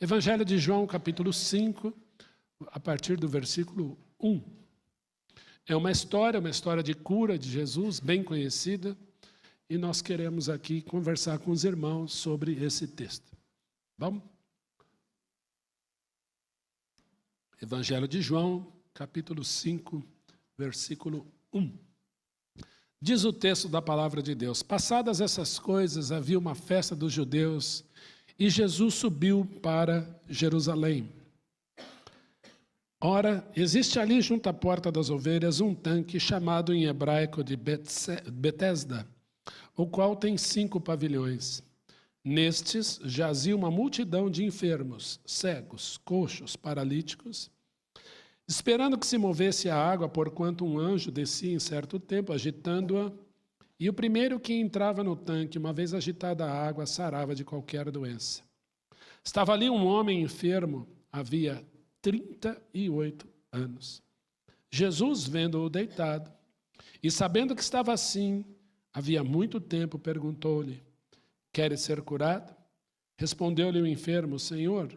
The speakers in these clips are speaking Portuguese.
Evangelho de João, capítulo 5, a partir do versículo 1. É uma história de cura de Jesus, bem conhecida, e nós queremos aqui conversar com os irmãos sobre esse texto. Vamos? Evangelho de João, capítulo 5, versículo 1. Diz o texto da palavra de Deus: passadas essas coisas, havia uma festa dos judeus, e Jesus subiu para Jerusalém. Ora, existe ali junto à porta das ovelhas um tanque chamado em hebraico de Betesda, o qual tem 5 pavilhões. Nestes jazia uma multidão de enfermos, cegos, coxos, paralíticos, esperando que se movesse a água, porquanto um anjo descia em certo tempo, agitando-a, e o primeiro que entrava no tanque, uma vez agitada a água, sarava de qualquer doença. Estava ali um homem enfermo, havia 38 anos. Jesus, vendo-o deitado, e sabendo que estava assim, havia muito tempo, perguntou-lhe: queres ser curado? Respondeu-lhe o enfermo: Senhor,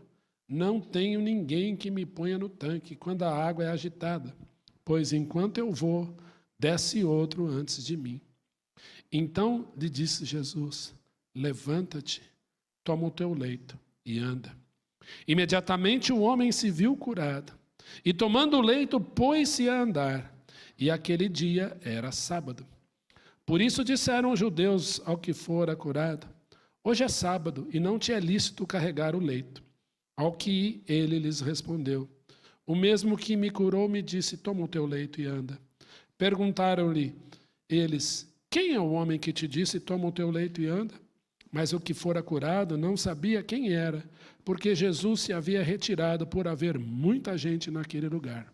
não tenho ninguém que me ponha no tanque quando a água é agitada, pois enquanto eu vou, desce outro antes de mim. Então lhe disse Jesus: levanta-te, toma o teu leito e anda. Imediatamente o homem se viu curado, e tomando o leito, pôs-se a andar, e aquele dia era sábado. Por isso disseram os judeus ao que fora curado: hoje é sábado, e não te é lícito carregar o leito. Ao que ele lhes respondeu: o mesmo que me curou me disse: toma o teu leito e anda. Perguntaram-lhe eles: quem é o homem que te disse: toma o teu leito e anda? Mas o que fora curado não sabia quem era, porque Jesus se havia retirado por haver muita gente naquele lugar.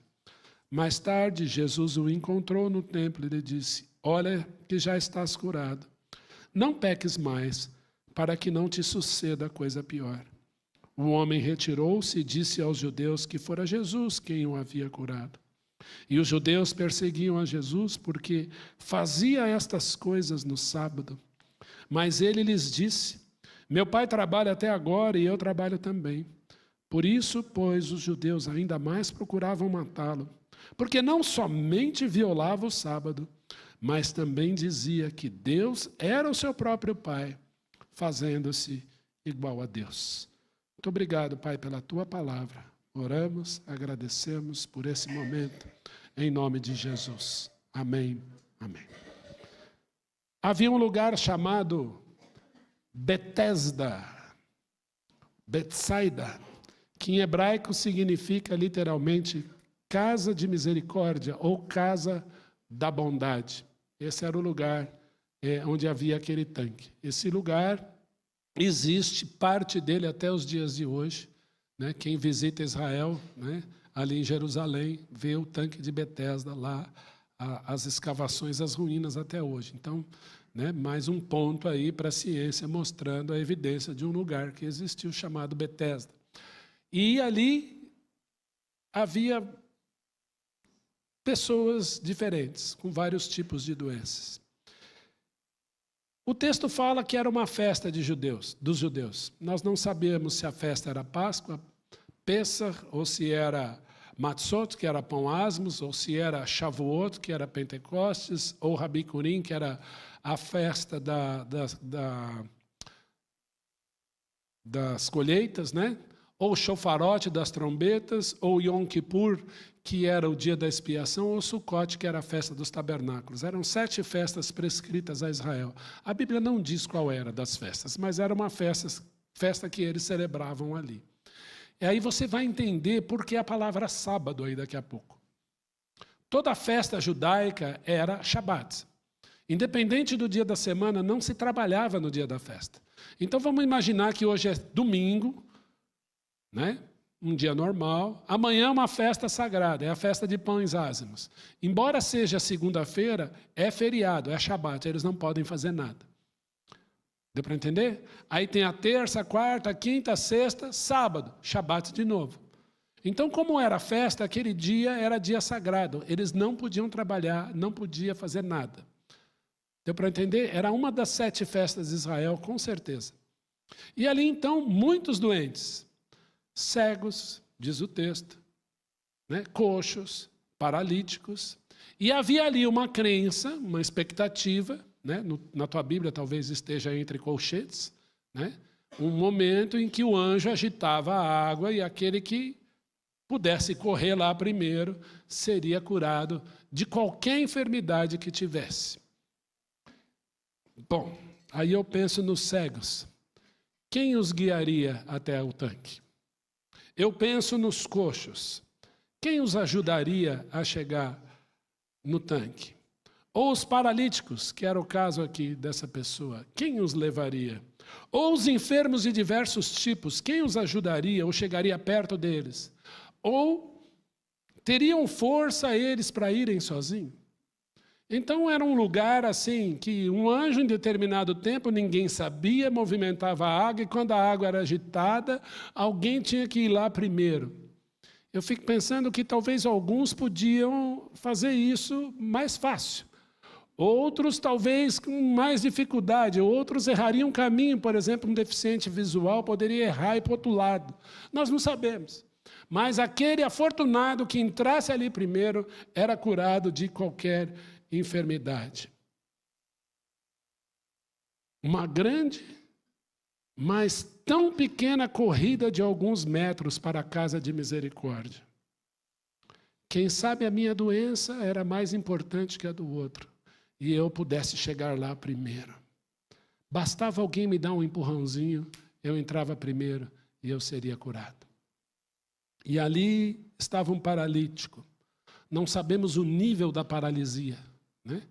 Mais tarde, Jesus o encontrou no templo e lhe disse: olha que já estás curado. Não peques mais, para que não te suceda coisa pior. O homem retirou-se e disse aos judeus que fora Jesus quem o havia curado. E os judeus perseguiam a Jesus porque fazia estas coisas no sábado. Mas ele lhes disse: meu pai trabalha até agora e eu trabalho também. Por isso, pois, os judeus ainda mais procuravam matá-lo, porque não somente violava o sábado, mas também dizia que Deus era o seu próprio Pai, fazendo-se igual a Deus. Muito obrigado, Pai, pela tua palavra. Oramos, agradecemos por esse momento, em nome de Jesus. Amém. Amém. Havia um lugar chamado Betesda, Betsaida, que em hebraico significa literalmente casa de misericórdia ou casa da bondade. Esse era o lugar onde havia aquele tanque. Esse lugar existe, parte dele até os dias de hoje. Né? Quem visita Israel, né, ali em Jerusalém, vê o tanque de Betesda lá, as escavações, as ruínas até hoje. Então, né, mais um ponto aí para a ciência mostrando a evidência de um lugar que existiu chamado Betesda. E ali havia pessoas diferentes, com vários tipos de doenças. O texto fala que era uma festa dos judeus. Nós não sabemos se a festa era Páscoa, Pêssar, ou se era Matzot, que era pão asmos, ou se era Shavuot, que era Pentecostes, ou Rabi Kurim, que era a festa das colheitas, né? Ou Shofarote das trombetas, ou Yom Kippur, que era o dia da expiação, ou Sukkot, que era a festa dos tabernáculos. Eram 7 festas prescritas a Israel. A Bíblia não diz qual era das festas, mas era uma festa que eles celebravam ali. E aí você vai entender por que a palavra sábado aí daqui a pouco. Toda festa judaica era Shabat. Independente do dia da semana, não se trabalhava no dia da festa. Então vamos imaginar que hoje é domingo, né? Um dia normal. Amanhã é uma festa sagrada, é a festa de pães ázimos. Embora seja segunda-feira, é feriado, é Shabat, eles não podem fazer nada. Deu para entender? Aí tem a terça, quarta, quinta, sexta, sábado, Shabat de novo. Então, como era a festa, aquele dia era dia sagrado. Eles não podiam trabalhar, não podiam fazer nada. Deu para entender? Era uma das 7 festas de Israel, com certeza. E ali, então, muitos doentes. cegos, diz o texto, né? Coxos, paralíticos. E havia ali uma crença, uma expectativa, né? Na tua Bíblia talvez esteja entre colchetes, né? Um momento em que o anjo agitava a água e aquele que pudesse correr lá primeiro seria curado de qualquer enfermidade que tivesse. Bom, aí eu penso nos cegos. Quem os guiaria até o tanque? Eu penso nos coxos. Quem os ajudaria a chegar no tanque? Ou os paralíticos, que era o caso aqui dessa pessoa, quem os levaria? Ou os enfermos de diversos tipos, quem os ajudaria ou chegaria perto deles? Ou teriam força eles para irem sozinhos? Então era um lugar assim, que um anjo em determinado tempo, ninguém sabia, movimentava a água, e quando a água era agitada, alguém tinha que ir lá primeiro. Eu fico pensando que talvez alguns podiam fazer isso mais fácil. Outros talvez com mais dificuldade, outros errariam caminho, por exemplo, um deficiente visual poderia errar e ir para o outro lado. Nós não sabemos. Mas aquele afortunado que entrasse ali primeiro era curado de qualquer enfermidade. Uma grande, mas tão pequena corrida de alguns metros para a casa de misericórdia. Quem sabe a minha doença era mais importante que a do outro, e eu pudesse chegar lá primeiro. Bastava alguém me dar um empurrãozinho, eu entrava primeiro e eu seria curado. E ali estava um paralítico. Não sabemos o nível da paralisia, né?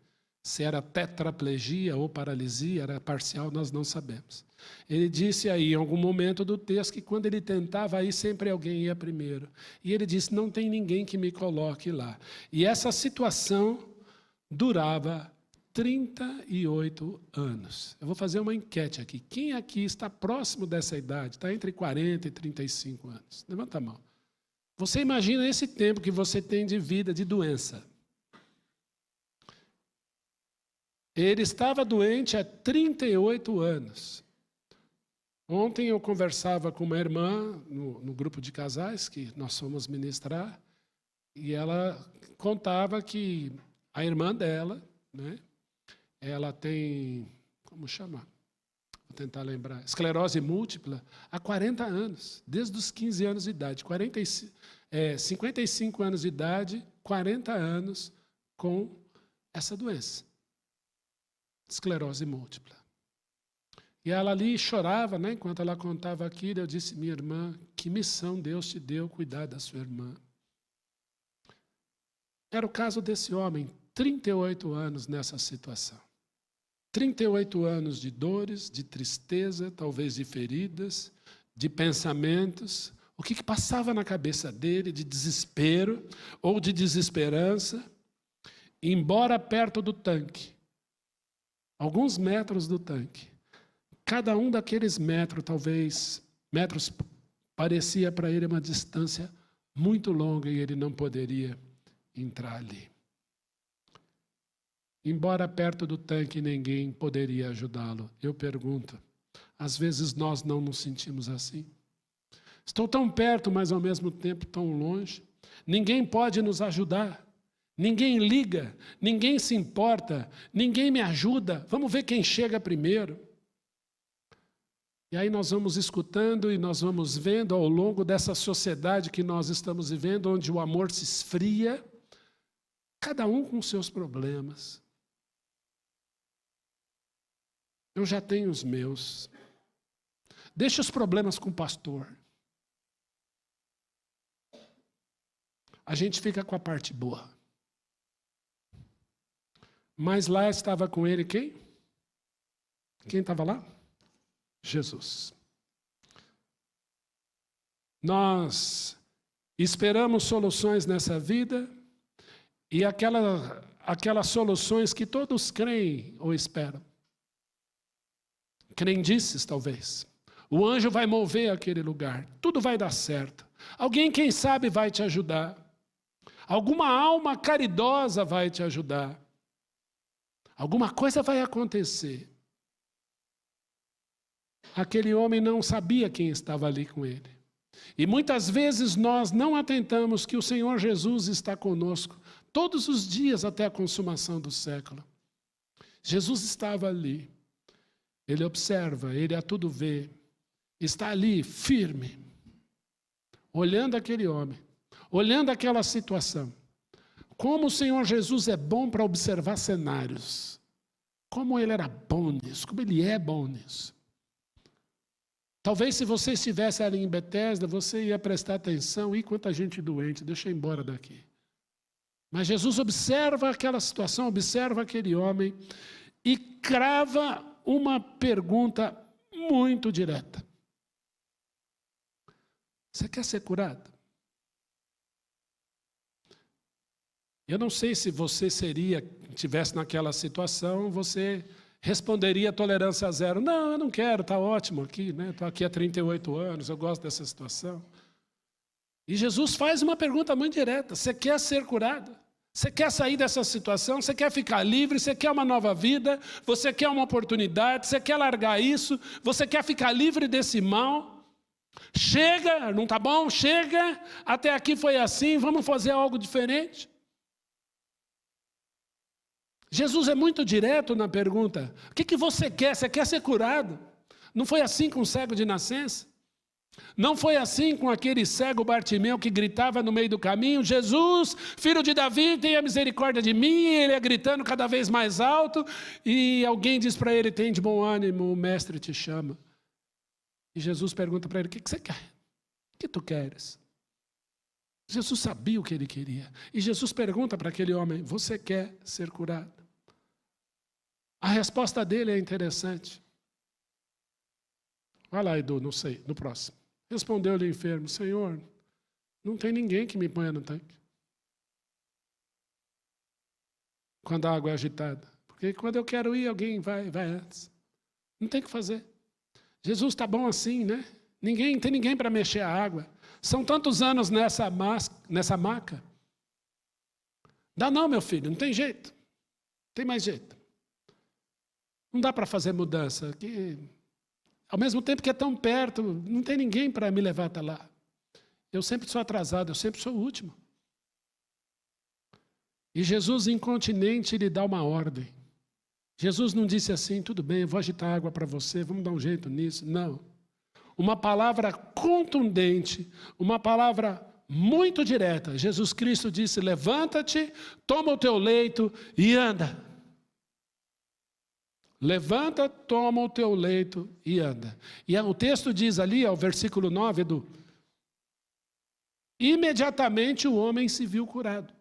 Se era tetraplegia ou paralisia, era parcial, nós não sabemos. Ele disse aí, em algum momento do texto, que quando ele tentava ir, sempre alguém ia primeiro. E ele disse, não tem ninguém que me coloque lá. E essa situação durava 38 anos. Eu vou fazer uma enquete aqui. Quem aqui está próximo dessa idade? Está entre 40 e 35 anos. Levanta a mão. Você imagina esse tempo que você tem de vida, de doença. Ele estava doente há 38 anos. Ontem eu conversava com uma irmã no grupo de casais que nós fomos ministrar, e ela contava que a irmã dela, né, ela tem, como chama? Vou tentar lembrar, esclerose múltipla, há 40 anos, desde os 15 anos de idade, 55 anos de idade, 40 anos com essa doença. Esclerose múltipla. E ela ali chorava, né, enquanto ela contava aquilo. Eu disse, minha irmã, que missão Deus te deu cuidar da sua irmã. Era o caso desse homem, 38 anos nessa situação. 38 anos de dores, de tristeza, talvez de feridas, de pensamentos. O que passava na cabeça dele de desespero ou de desesperança, embora perto do tanque. Alguns metros do tanque. Cada um daqueles metros, parecia para ele uma distância muito longa e ele não poderia entrar ali. Embora perto do tanque ninguém poderia ajudá-lo, eu pergunto, às vezes nós não nos sentimos assim? Estou tão perto, mas ao mesmo tempo tão longe. Ninguém pode nos ajudar. Ninguém liga, ninguém se importa, ninguém me ajuda. Vamos ver quem chega primeiro. E aí nós vamos escutando e nós vamos vendo ao longo dessa sociedade que nós estamos vivendo, onde o amor se esfria, cada um com seus problemas. Eu já tenho os meus. Deixa os problemas com o pastor. A gente fica com a parte boa. Mas lá estava com ele quem? Quem estava lá? Jesus. Nós esperamos soluções nessa vida e aquelas soluções que todos creem ou esperam. Crendices, talvez. O anjo vai mover aquele lugar. Tudo vai dar certo. Alguém, quem sabe, vai te ajudar. Alguma alma caridosa vai te ajudar. Alguma coisa vai acontecer. Aquele homem não sabia quem estava ali com ele. E muitas vezes nós não atentamos que o Senhor Jesus está conosco todos os dias até a consumação do século. Jesus estava ali, Ele observa, Ele a tudo vê, está ali firme, olhando aquele homem, olhando aquela situação. Como o Senhor Jesus é bom para observar cenários, como Ele era bom nisso, como Ele é bom nisso. Talvez se você estivesse ali em Betesda, você ia prestar atenção, e quanta gente doente, deixa eu ir embora daqui. Mas Jesus observa aquela situação, observa aquele homem e crava uma pergunta muito direta. Você quer ser curado? Eu não sei se você estivesse naquela situação, você responderia tolerância zero. Não, eu não quero, está ótimo aqui, né? Estou aqui há 38 anos, eu gosto dessa situação. E Jesus faz uma pergunta muito direta. Você quer ser curado? Você quer sair dessa situação? Você quer ficar livre? Você quer uma nova vida? Você quer uma oportunidade? Você quer largar isso? Você quer ficar livre desse mal? Chega, não está bom? Chega, até aqui foi assim, vamos fazer algo diferente? Jesus é muito direto na pergunta. O que você quer? Você quer ser curado? Não foi assim com o cego de nascença? Não foi assim com aquele cego Bartimeu que gritava no meio do caminho: Jesus, filho de Davi, tenha misericórdia de mim. E ele ia gritando cada vez mais alto. E alguém diz para ele: tem de bom ânimo, o mestre te chama. E Jesus pergunta para ele: o que você quer? O que tu queres? Jesus sabia o que ele queria. E Jesus pergunta para aquele homem: você quer ser curado? A resposta dele é interessante. Vai lá, Edu, não sei, no próximo. Respondeu-lhe o enfermo: Senhor, não tem ninguém que me ponha no tanque quando a água é agitada. Porque quando eu quero ir, alguém vai antes. Não tem o que fazer. Jesus está bom assim, né? Não tem ninguém para mexer a água. São tantos anos nessa maca. Dá não, meu filho, não tem jeito. Não tem mais jeito. Não dá para fazer mudança. Ao mesmo tempo que é tão perto, não tem ninguém para me levar até lá. Eu sempre sou atrasado, eu sempre sou o último. E Jesus, incontinente, lhe dá uma ordem. Jesus não disse assim: tudo bem, eu vou agitar água para você, vamos dar um jeito nisso. Não. Uma palavra contundente, uma palavra muito direta. Jesus Cristo disse: levanta-te, toma o teu leito e anda. Levanta, toma o teu leito e anda. E o texto diz ali, ao versículo 9, imediatamente o homem se viu curado.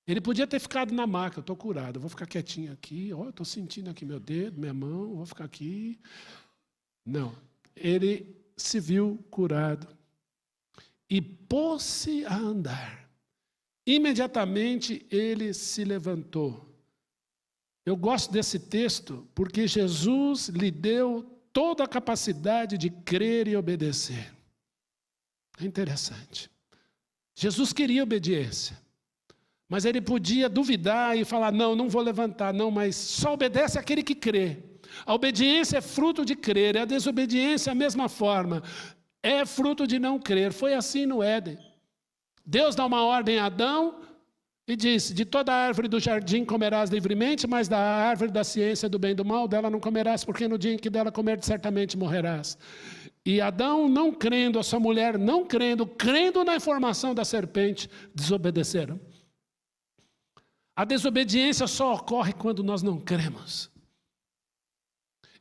Ele podia ter ficado na maca: eu estou curado, eu vou ficar quietinho aqui, estou sentindo aqui meu dedo, minha mão, vou ficar aqui. Não, ele se viu curado e pôs-se a andar. Imediatamente ele se levantou. Eu gosto desse texto porque Jesus lhe deu toda a capacidade de crer e obedecer. É interessante. Jesus queria obediência, mas ele podia duvidar e falar: não vou levantar, não, mas só obedece aquele que crê. A obediência é fruto de crer, e a desobediência, a mesma forma, é fruto de não crer. Foi assim no Éden. Deus dá uma ordem a Adão e disse: de toda a árvore do jardim comerás livremente, mas da árvore da ciência do bem e do mal, dela não comerás, porque no dia em que dela comer, certamente morrerás. E Adão, não crendo, a sua mulher não crendo, crendo na informação da serpente, desobedeceram. A desobediência só ocorre quando nós não cremos.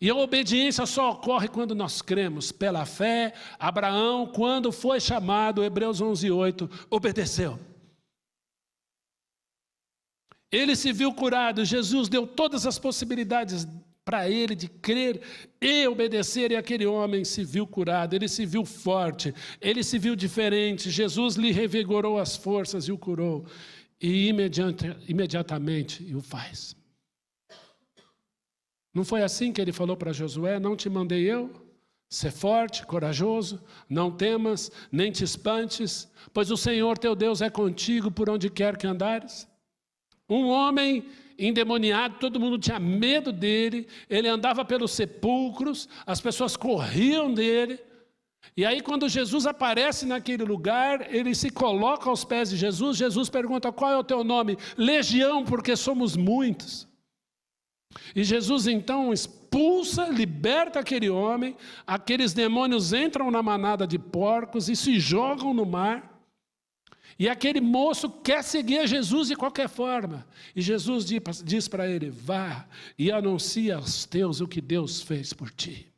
E a obediência só ocorre quando nós cremos. Pela fé, Abraão, quando foi chamado, Hebreus 11:8, obedeceu. Ele se viu curado. Jesus deu todas as possibilidades para ele de crer e obedecer, e aquele homem se viu curado, ele se viu forte, ele se viu diferente. Jesus lhe revigorou as forças e o curou, e imediatamente o faz. Não foi assim que ele falou para Josué: não te mandei eu? Ser forte, corajoso, não temas, nem te espantes, pois o Senhor teu Deus é contigo por onde quer que andares. Um homem endemoniado, todo mundo tinha medo dele, ele andava pelos sepulcros, as pessoas corriam dele, E aí, quando Jesus aparece naquele lugar, ele se coloca aos pés de Jesus. Jesus pergunta: qual é o teu nome? Legião, porque somos muitos. E Jesus então expulsa, liberta aquele homem. Aqueles demônios entram na manada de porcos e se jogam no mar. E aquele moço quer seguir a Jesus de qualquer forma. E Jesus diz para ele: vá e anuncia aos teus o que Deus fez por ti.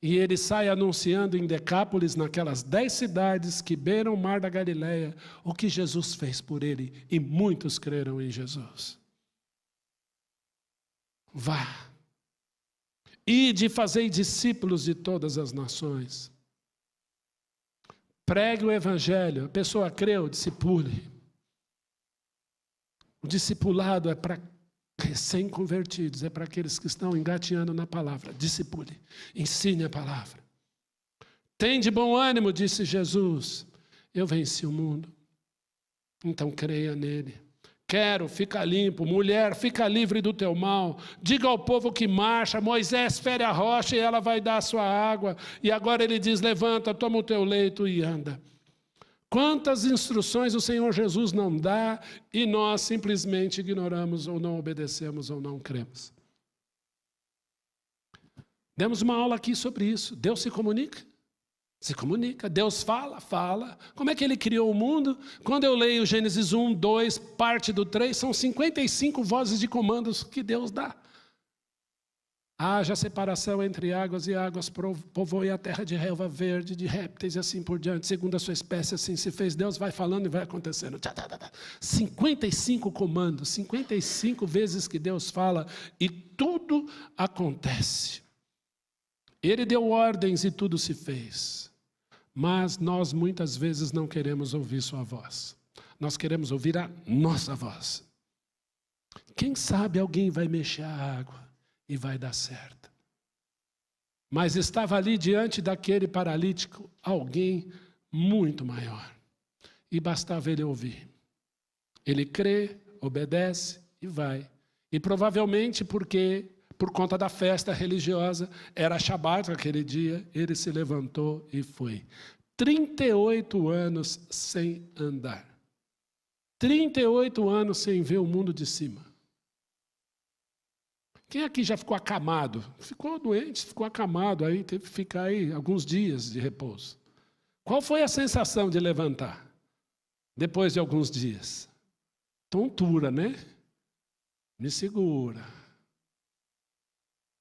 E ele sai anunciando em Decápolis, naquelas 10 cidades que beiram o mar da Galileia, o que Jesus fez por ele. E muitos creram em Jesus. Vá. Ide e fazei discípulos de todas as nações. Pregue o evangelho. A pessoa creu, discipule. O discipulado é para recém-convertidos, é para aqueles que estão engateando na palavra. Discipule, ensine a palavra. Tem de bom ânimo, disse Jesus. Eu venci o mundo. Então creia nele. Quero, fica limpo. Mulher, fica livre do teu mal. Diga ao povo que marcha. Moisés fere a rocha e ela vai dar a sua água. E agora ele diz: levanta, toma o teu leito e anda. Quantas instruções o Senhor Jesus não dá e nós simplesmente ignoramos ou não obedecemos ou não cremos. Demos uma aula aqui sobre isso. Deus se comunica? Se comunica. Deus fala? Fala. Como é que ele criou o mundo? Quando eu leio Gênesis 1, 2, parte do 3, são 55 vozes de comandos que Deus dá. Haja separação entre águas e águas, povoe a terra de relva verde, de répteis e assim por diante, segundo a sua espécie, assim se fez. Deus vai falando e vai acontecendo. 55 comandos, 55 vezes que Deus fala e tudo acontece. Ele deu ordens e tudo se fez. Mas nós muitas vezes não queremos ouvir sua voz. Nós queremos ouvir a nossa voz. Quem sabe alguém vai mexer a água e vai dar certo. Mas estava ali diante daquele paralítico alguém muito maior. E bastava ele ouvir. Ele crê, obedece e vai. E provavelmente porque, por conta da festa religiosa, era Shabat aquele dia, ele se levantou e foi. 38 anos sem andar. 38 anos sem ver o mundo de cima. Quem aqui já ficou acamado? Ficou doente, ficou acamado, aí teve que ficar aí alguns dias de repouso. Qual foi a sensação de levantar? Depois de alguns dias? Tontura, né? Me segura.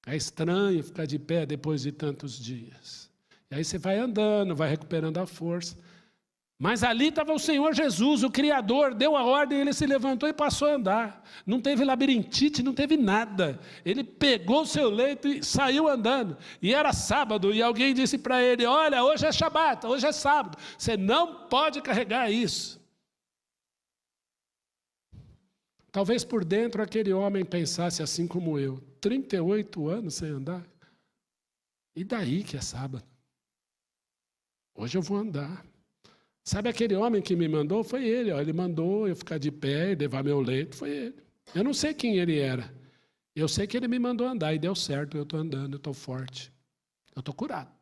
É estranho ficar de pé depois de tantos dias. E aí você vai andando, vai recuperando a força. Mas ali estava o Senhor Jesus, o Criador, deu a ordem, ele se levantou e passou a andar. Não teve labirintite, não teve nada. Ele pegou o seu leito e saiu andando. E era sábado, e alguém disse para ele: olha, hoje é Shabat, hoje é sábado. Você não pode carregar isso. Talvez por dentro aquele homem pensasse assim como eu: 38 anos sem andar? E daí que é sábado? Hoje eu vou andar. Sabe aquele homem que me mandou? Foi ele. Ele mandou eu ficar de pé e levar meu leito. Foi ele. Eu não sei quem ele era. Eu sei que ele me mandou andar e deu certo. Eu estou andando, eu estou forte. Eu estou curado.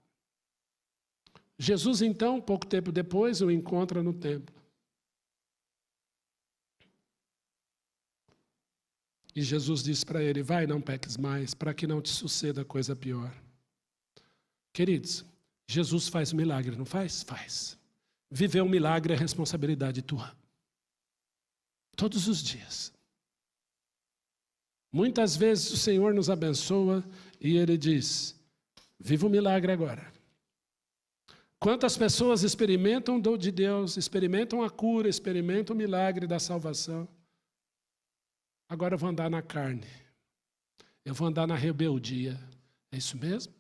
Jesus, então, pouco tempo depois, o encontra no templo. E Jesus disse para ele: vai, não peques mais, para que não te suceda coisa pior. Queridos, Jesus faz um milagre, não faz? Faz. Viver um milagre é responsabilidade tua. Todos os dias. Muitas vezes o Senhor nos abençoa e Ele diz: viva o milagre agora. Quantas pessoas experimentam o dom de Deus, experimentam a cura, experimentam o milagre da salvação. Agora eu vou andar na carne. Eu vou andar na rebeldia. É isso mesmo?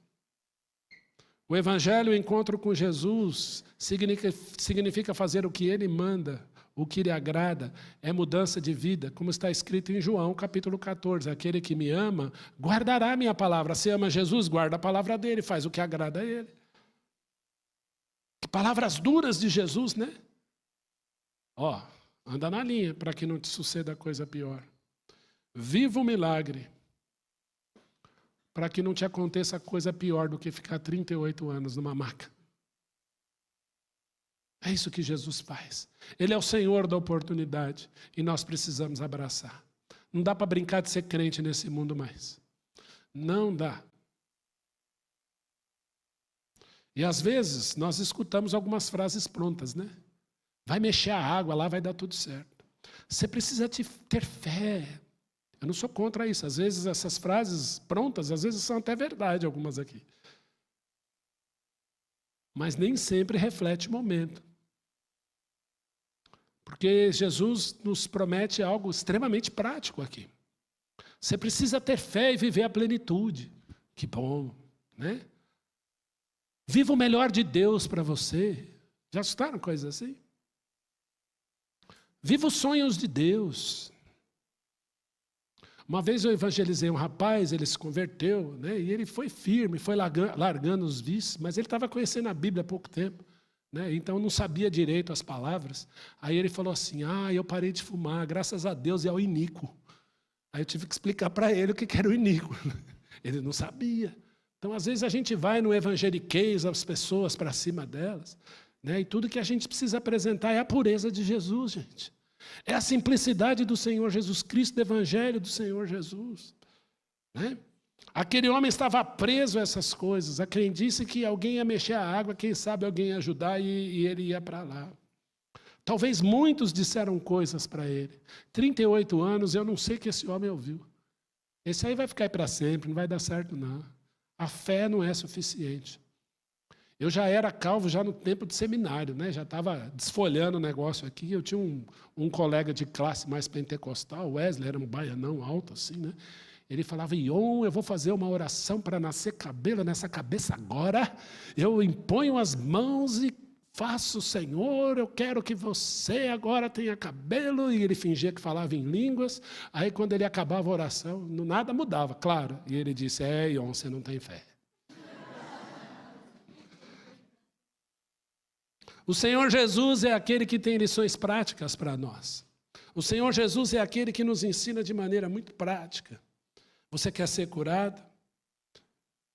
O evangelho, o encontro com Jesus, significa fazer o que Ele manda, o que lhe agrada, é mudança de vida, como está escrito em João, capítulo 14. Aquele que me ama, guardará a minha palavra. Se ama Jesus, guarda a palavra dele, faz o que agrada a Ele. Que palavras duras de Jesus, né? Anda na linha, para que não te suceda coisa pior. Viva o milagre. para que não te aconteça coisa pior do que ficar 38 anos numa maca. É isso que Jesus faz. Ele é o Senhor da oportunidade e nós precisamos abraçar. Não dá para brincar de ser crente nesse mundo mais. Não dá. E às vezes nós escutamos algumas frases prontas, né? Vai mexer a água lá, vai dar tudo certo. Você precisa ter fé. Eu não sou contra isso. Às vezes essas frases prontas, às vezes são até verdade, algumas aqui. Mas nem sempre reflete o momento. Porque Jesus nos promete algo extremamente prático aqui. Você precisa ter fé e viver a plenitude. Que bom, né? Viva o melhor de Deus para você. Já escutaram coisas assim? Viva os sonhos de Deus. Uma vez eu evangelizei um rapaz, ele se converteu, né? E ele foi firme, foi largando os vícios, mas ele estava conhecendo a Bíblia há pouco tempo. Né? Então não sabia direito as palavras. Aí ele falou assim, eu parei de fumar, graças a Deus, e ao iníquo. Aí eu tive que explicar para ele o que era o iníquo. Ele não sabia. Então às vezes a gente vai no evangeliqueis as pessoas para cima delas, né? E tudo que a gente precisa apresentar é a pureza de Jesus, gente. É a simplicidade do Senhor Jesus Cristo, do Evangelho do Senhor Jesus. Né? Aquele homem estava preso a essas coisas. A quem disse que alguém ia mexer a água, quem sabe alguém ia ajudar e ele ia para lá. Talvez muitos disseram coisas para ele. 38 anos, eu não sei o que esse homem ouviu. Esse aí vai ficar aí para sempre, não vai dar certo não. A fé não é suficiente. Eu já era calvo já no tempo de seminário, né? Já estava desfolhando o negócio aqui. Eu tinha um colega de classe mais pentecostal, Wesley, era um baianão alto assim, né? Ele falava, Ion, eu vou fazer uma oração para nascer cabelo nessa cabeça agora. Eu imponho as mãos e faço, Senhor, eu quero que você agora tenha cabelo. E ele fingia que falava em línguas. Aí quando ele acabava a oração, nada mudava, claro. E ele disse, Ion, você não tem fé. O Senhor Jesus é aquele que tem lições práticas para nós. O Senhor Jesus é aquele que nos ensina de maneira muito prática. Você quer ser curado?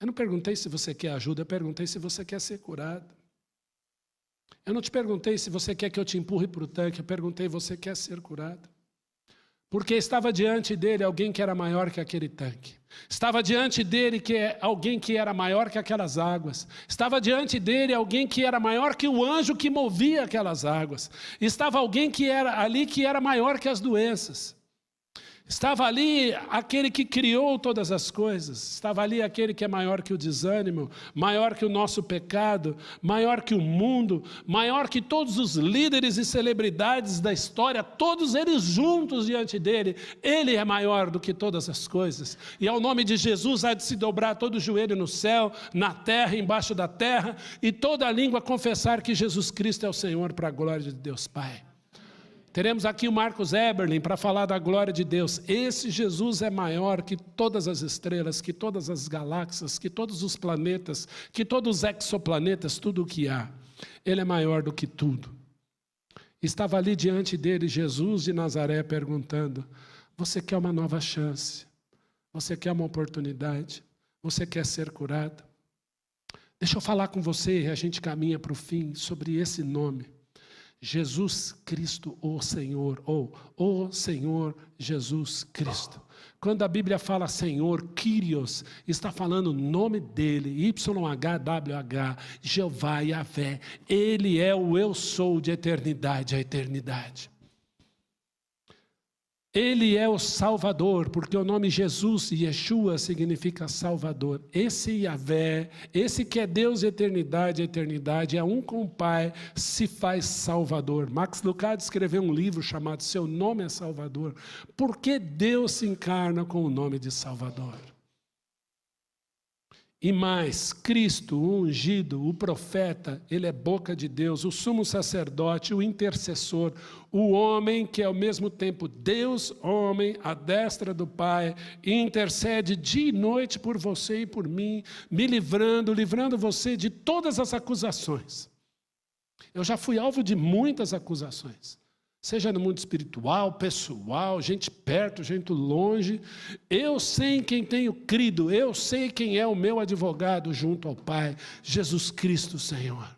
Eu não perguntei se você quer ajuda, eu perguntei se você quer ser curado. Eu não te perguntei se você quer que eu te empurre para o tanque, eu perguntei se você quer ser curado. Porque estava diante dele alguém que era maior que aquele tanque. Estava diante dele alguém que era maior que aquelas águas. Estava diante dele alguém que era maior que o anjo que movia aquelas águas. Estava alguém que era ali que era maior que as doenças. Estava ali aquele que criou todas as coisas. Estava ali aquele que é maior que o desânimo, maior que o nosso pecado, maior que o mundo, maior que todos os líderes e celebridades da história, todos eles juntos diante dele. Ele é maior do que todas as coisas. E ao nome de Jesus há de se dobrar todo o joelho no céu, na terra, embaixo da terra, e toda a língua confessar que Jesus Cristo é o Senhor para a glória de Deus Pai. Teremos aqui o Marcos Eberlin para falar da glória de Deus. Esse Jesus é maior que todas as estrelas, que todas as galáxias, que todos os planetas, que todos os exoplanetas, tudo o que há. Ele é maior do que tudo. Estava ali diante dele Jesus de Nazaré perguntando, você quer uma nova chance? Você quer uma oportunidade? Você quer ser curado? Deixa eu falar com você e a gente caminha para o fim sobre esse nome. Jesus Cristo, o Senhor, ou o Senhor Jesus Cristo. Quando a Bíblia fala Senhor, Kyrios, está falando o nome dele, YHWH, Jeová Yahvé. Ele é o eu sou de eternidade a eternidade. Ele é o Salvador, porque o nome Jesus, Yeshua, significa Salvador. Esse Yahvé, esse que é Deus de eternidade a eternidade, é um com o Pai, se faz Salvador. Max Lucado escreveu um livro chamado Seu Nome é Salvador. Por que Deus se encarna com o nome de Salvador? E mais, Cristo, o ungido, o profeta, ele é boca de Deus, o sumo sacerdote, o intercessor, o homem que é ao mesmo tempo Deus, homem, à destra do Pai, e intercede dia e noite por você e por mim, me livrando você de todas as acusações. Eu já fui alvo de muitas acusações. Seja no mundo espiritual, pessoal, gente perto, gente longe. Eu sei em quem tenho crido, eu sei quem é o meu advogado junto ao Pai, Jesus Cristo, Senhor.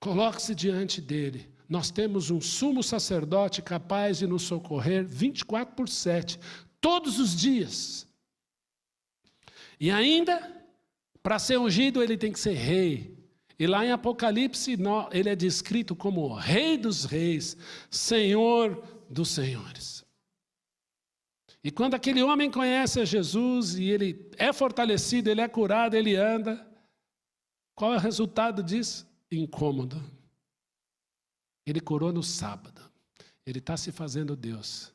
Coloque-se diante dele. Nós temos um sumo sacerdote capaz de nos socorrer 24/7, todos os dias. E ainda, para ser ungido, ele tem que ser rei. E lá em Apocalipse, ele é descrito como Rei dos Reis, Senhor dos Senhores. E quando aquele homem conhece a Jesus e ele é fortalecido, ele é curado, ele anda, qual é o resultado disso? Incômodo. Ele curou no sábado. Ele está se fazendo Deus.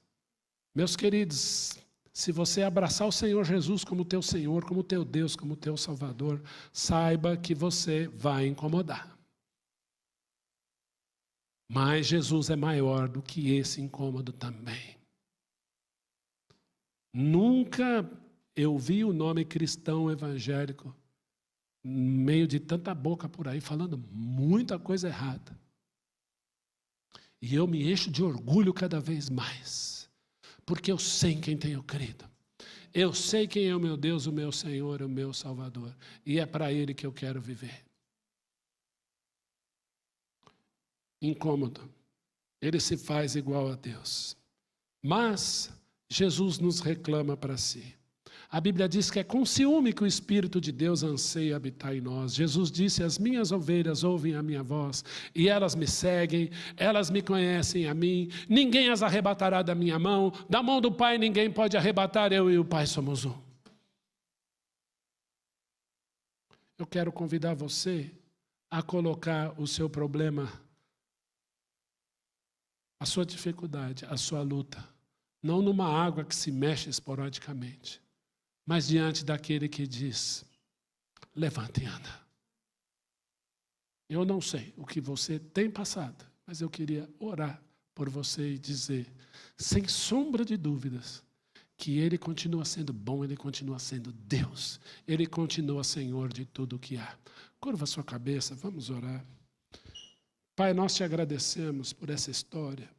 Meus queridos, se você abraçar o Senhor Jesus como teu Senhor, como teu Deus, como teu Salvador, saiba que você vai incomodar. Mas Jesus é maior do que esse incômodo também. Nunca eu vi o nome cristão evangélico no meio de tanta boca por aí falando muita coisa errada. E eu me encho de orgulho cada vez mais. Porque eu sei em quem tenho crido. Eu sei quem é o meu Deus, o meu Senhor, o meu Salvador. E é para Ele que eu quero viver. Incômodo. Ele se faz igual a Deus. Mas Jesus nos reclama para si. A Bíblia diz que é com ciúme que o Espírito de Deus anseia habitar em nós. Jesus disse, as minhas ovelhas ouvem a minha voz, e elas me seguem, elas me conhecem a mim, ninguém as arrebatará da minha mão, da mão do Pai ninguém pode arrebatar, eu e o Pai somos um. Eu quero convidar você a colocar o seu problema, a sua dificuldade, a sua luta, não numa água que se mexe esporadicamente, mas diante daquele que diz, levanta e anda. Eu não sei o que você tem passado, mas eu queria orar por você e dizer, sem sombra de dúvidas, que Ele continua sendo bom, Ele continua sendo Deus, Ele continua Senhor de tudo o que há. Curva a sua cabeça, vamos orar. Pai, nós te agradecemos por essa história.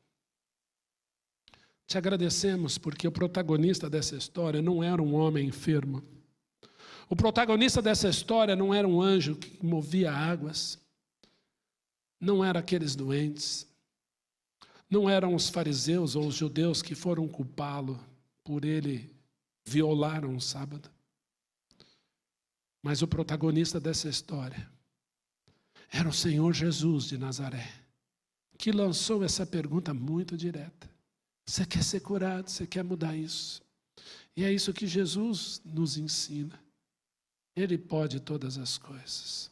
Te agradecemos porque o protagonista dessa história não era um homem enfermo. O protagonista dessa história não era um anjo que movia águas. Não eram aqueles doentes. Não eram os fariseus ou os judeus que foram culpá-lo por ele violar um sábado. Mas o protagonista dessa história era o Senhor Jesus de Nazaré, que lançou essa pergunta muito direta. Você quer ser curado? Você quer mudar isso? E é isso que Jesus nos ensina. Ele pode todas as coisas.